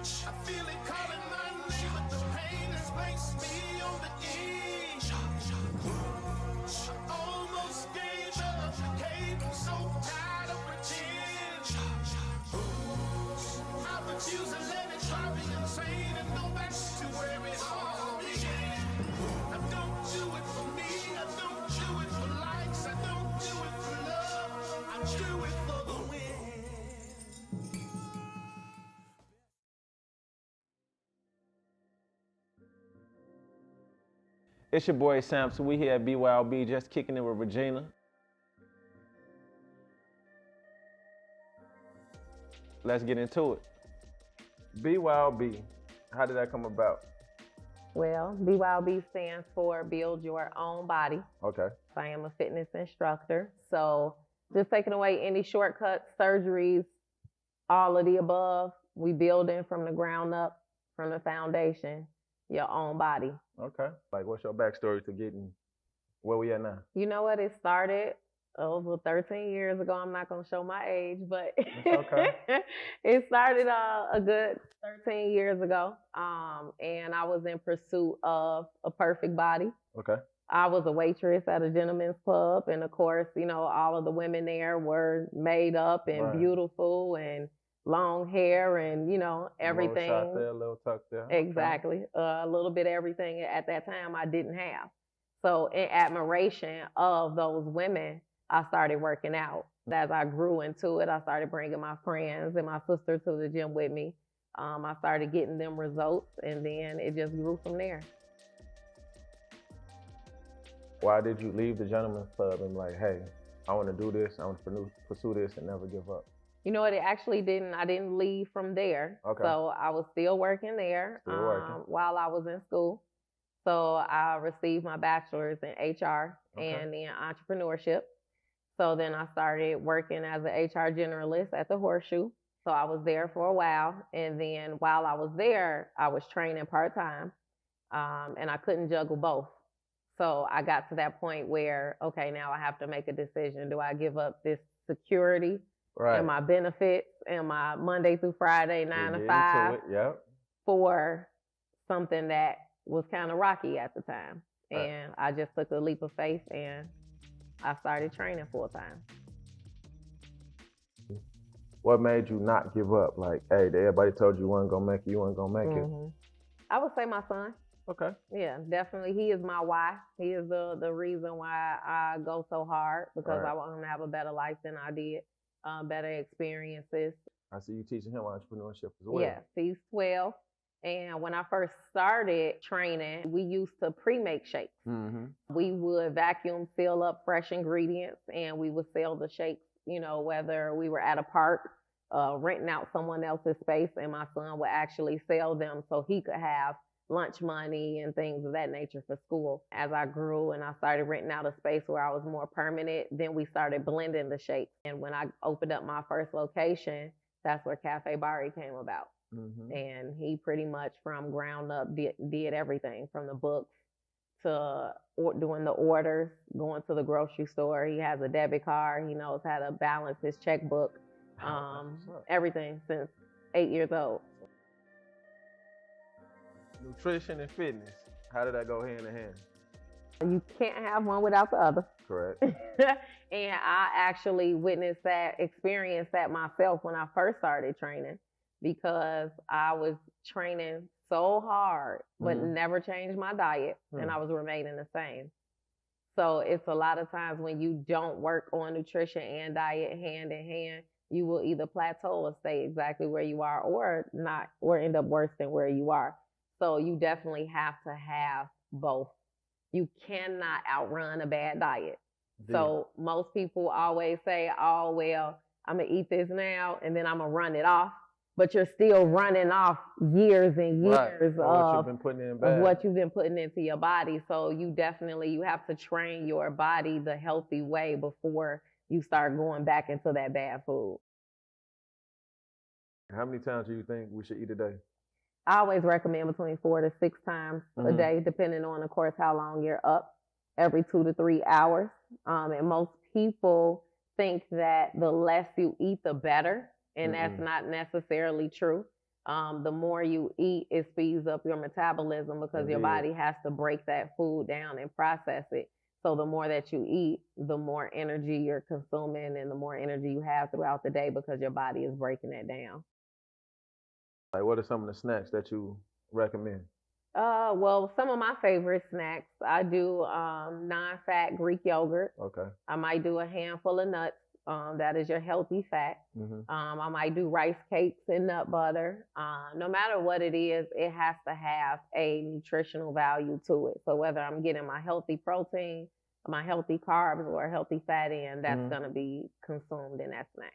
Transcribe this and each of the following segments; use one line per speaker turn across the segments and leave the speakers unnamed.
I feel it calling my name, but the pain just makes me on the edge. I almost gave up, hey, I'm so tired of pretend. I refuse to let it drive me insane and go back to where it all began. I don't do it for me, I don't do it for likes, I don't do it for love, I do it for the win.
It's your boy Samson. We here at BYOB, just kicking it with Regina. Let's get into it. BYOB, how did that come about?
Well, BYOB stands for Build Your Own Body.
Okay.
I am a fitness instructor. So just taking away any shortcuts, surgeries, all of the above. We building from the ground up, from the foundation, your own body.
Okay. Like, what's your backstory to getting where we at now?
You know what? It started over 13 years ago. I'm not going to show my age, but
okay.
It started a good 13 years ago. And I was in pursuit of a perfect body.
Okay.
I was a waitress at a gentleman's club. And of course, you know, all of the women there were made up and beautiful and long hair and, you know, everything.
A little shot there, a little tuck there.
Exactly. Okay. A little bit of everything at that time I didn't have. So in admiration of those women, I started working out. As I grew into it, I started bringing my friends and my sister to the gym with me. I started getting them results, and then it just grew from there.
Why did you leave the gentleman's club and like, hey, I want to do this, I want to pursue this and never give up?
You know what, I didn't leave from there. Okay. So I was still working there while I was in school. So I received my bachelor's in HR and in entrepreneurship. So then I started working as an HR generalist at the Horseshoe. So I was there for a while. And then while I was there, I was training part-time. And I couldn't juggle both. So I got to that point where, okay, now I have to make a decision. Do I give up this security and my benefits and my Monday through Friday, 9 to 5 for something that was kind of rocky at the time? And I just took a leap of faith and I started training full time.
What made you not give up? Like, hey, everybody told you weren't gonna make it, you weren't gonna make it.
I would say my son.
Okay.
Yeah, definitely. He is my why. He is the reason why I go so hard, because I want him to have a better life than I did, better experiences.
I see you teaching him entrepreneurship as well.
Yes, he's 12. And when I first started training, we used to pre-make shakes. We would vacuum seal up fresh ingredients and we would sell the shakes, you know, whether we were at a park, renting out someone else's space, and my son would actually sell them so he could have lunch money and things of that nature for school. As I grew and I started renting out a space where I was more permanent, then we started blending the shakes. And when I opened up my first location, that's where Cafe Bari came about. And he pretty much from ground up did everything from the books to doing the orders, going to the grocery store. He has a debit card. He knows how to balance his checkbook, everything since 8 years old.
Nutrition and fitness, how did that go hand in hand?
You can't have one without the other.
Correct.
And I actually experienced that myself when I first started training, because I was training so hard, but never changed my diet, and I was remaining the same. So it's a lot of times when you don't work on nutrition and diet hand in hand, you will either plateau or stay exactly where you are, or not, or end up worse than where you are. So you definitely have to have both. You cannot outrun a bad diet. So most people always say, oh, well, I'm going to eat this now and then I'm going to run it off. But you're still running off years and years of what you've been putting into your body. So you have to train your body the healthy way before you start going back into that bad food.
How many times do you think we should eat a day?
I always recommend between 4 to 6 times a day, depending on, of course, how long you're up, every 2 to 3 hours. And most people think that the less you eat, the better. And that's not necessarily true. The more you eat, it speeds up your metabolism because your
Indeed.
body has to break that food down and process it. So the more that you eat, the more energy you're consuming and the more energy you have throughout the day because your body is breaking that down.
Like, what are some of the snacks that you recommend?
Well, some of my favorite snacks, I do non-fat Greek yogurt.
Okay.
I might do a handful of nuts. That is your healthy fat. I might do rice cakes and nut butter. No matter what it is, it has to have a nutritional value to it. So whether I'm getting my healthy protein, my healthy carbs, or a healthy fat in, that's going to be consumed in that snack.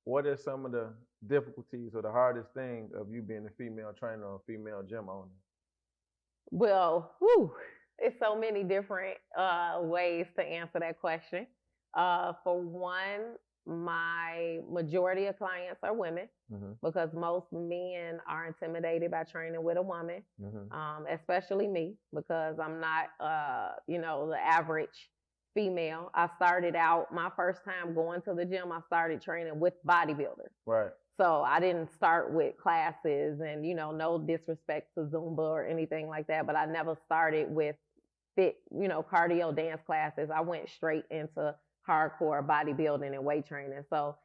What are some of the difficulties or the hardest thing of you being a female trainer or a female gym owner?
Well, it's so many different ways to answer that question. For one, my majority of clients are women because most men are intimidated by training with a woman, especially me because I'm not, the average female. I started out, my first time going to the gym, I started training with bodybuilders.
Right.
So I didn't start with classes and, no disrespect to Zumba or anything like that, but I never started with fit, cardio dance classes. I went straight into hardcore bodybuilding and weight training. So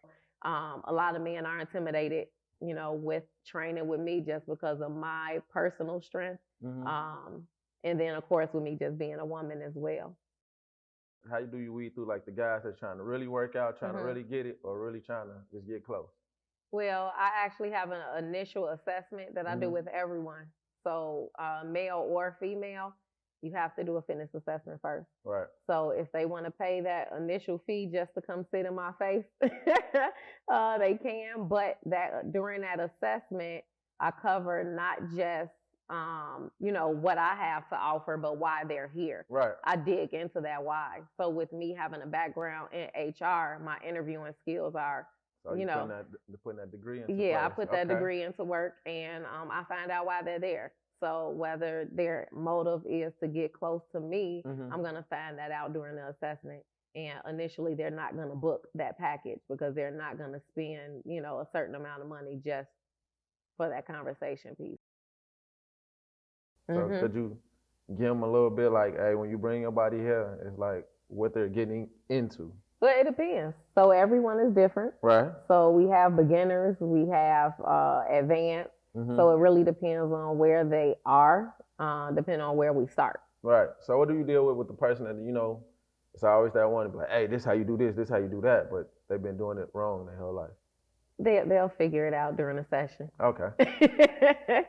a lot of men are intimidated, with training with me just because of my personal strength. And then, of course, with me just being a woman as well.
How do you weed through like the guys that's trying to really work out, trying to really get it, or really trying to just get close?
Well, I actually have an initial assessment that I do with everyone. So male or female, you have to do a fitness assessment first.
Right.
So if they want to pay that initial fee just to come sit in my face, they can. But during that assessment, I cover not just what I have to offer, but why they're here.
Right.
I dig into that why. So with me having a background in HR, my interviewing skills are,
so putting that degree into
I
place.
put that degree into work, and I find out why they're there. So whether their motive is to get close to me, I'm going to find that out during the assessment. And initially, they're not going to book that package because they're not going to spend, a certain amount of money just for that conversation piece.
So could you give them a little bit like, hey, when you bring your body here, it's like what they're getting into?
Well, it depends. So everyone is different.
Right.
So we have beginners, we have advanced. So it really depends on where they are, depending on where we start.
Right. So what do you deal with the person that, it's always that one to be like, hey, this how you do this how you do that, but they've been doing it wrong their whole life?
They'll figure it out during the session.
Okay.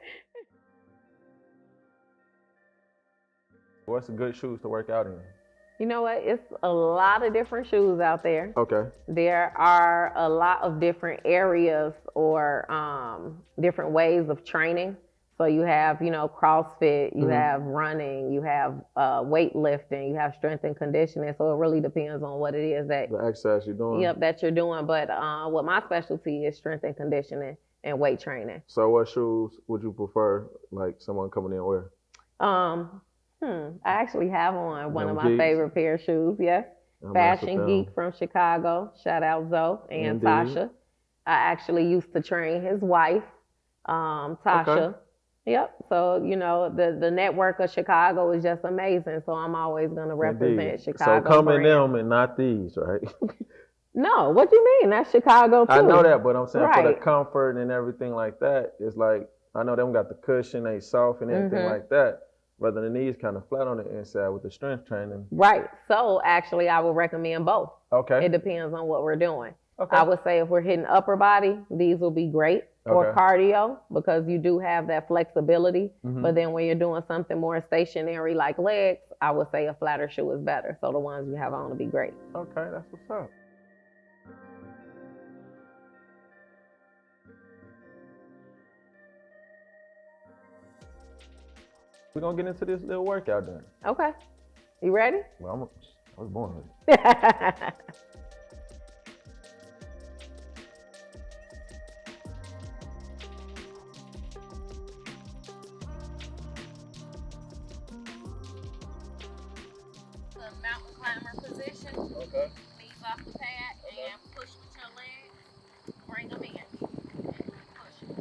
What's the good shoes to work out in?
You know what? It's a lot of different shoes out there.
Okay.
There are a lot of different areas or different ways of training. So you have, CrossFit, you have running, you have weightlifting, you have strength and conditioning. So it really depends on what it is that
the exercise you're doing.
Yep, that you're doing. But what my specialty is strength and conditioning and weight training.
So what shoes would you prefer, like someone coming in wear?
I actually have on one of my favorite pair of shoes, yes. Fashion Geek from Chicago. Shout out Zoe and Tasha. I actually used to train his wife, Tasha. Okay. Yep. So, the network of Chicago is just amazing. So I'm always going to represent Chicago.
So come in them and not these, right?
No, what do you mean? That's Chicago too.
I know that, but I'm saying for the comfort and everything like that, it's like, I know them got the cushion, they soft and everything like that. Rather than these kind of flat on the inside with the strength training.
Right. So actually, I would recommend both.
Okay.
It depends on what we're doing.
Okay.
I would say if we're hitting upper body, these will be great for cardio because you do have that flexibility. But then when you're doing something more stationary like legs, I would say a flatter shoe is better. So the ones you have on will be great.
Okay, that's what's up. We're going to get into this little workout then.
Okay. You ready?
Well, I was born with it.
The mountain climber position.
Okay.
Knees off the pad and push with your legs. Bring them in. And push.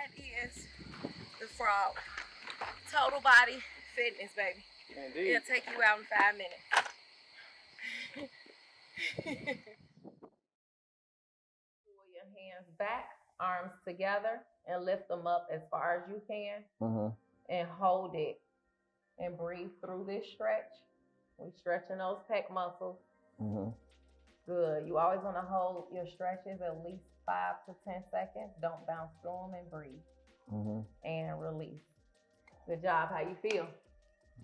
that is the frog. Total body fitness, baby.
Indeed.
It'll take you out in 5 minutes. Pull your hands back, arms together, and lift them up as far as you can. And hold it. And breathe through this stretch. We're stretching those pec muscles. Good. You always want to hold your stretches at least 5 to 10 seconds. Don't bounce through them and breathe. And release. Good job. How you feel?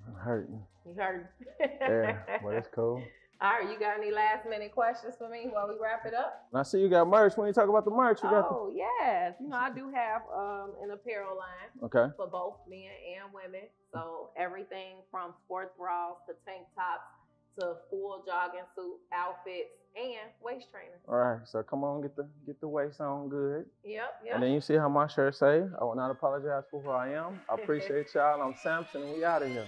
I'm hurting.
You hurting?
Yeah, well, that's cool.
All right, you got any last minute questions for me while we wrap it up?
And I see you got merch. When you talk about the merch, you got
yes. You know, I do have an apparel line for both men and women. So everything from sports bras to tank tops to full jogging suit outfits and waist trainers.
All right, so come on, get the waist on good.
Yep.
And then you see how my shirt say, I will not apologize for who I am. I appreciate y'all. I'm Samson, and we out of here.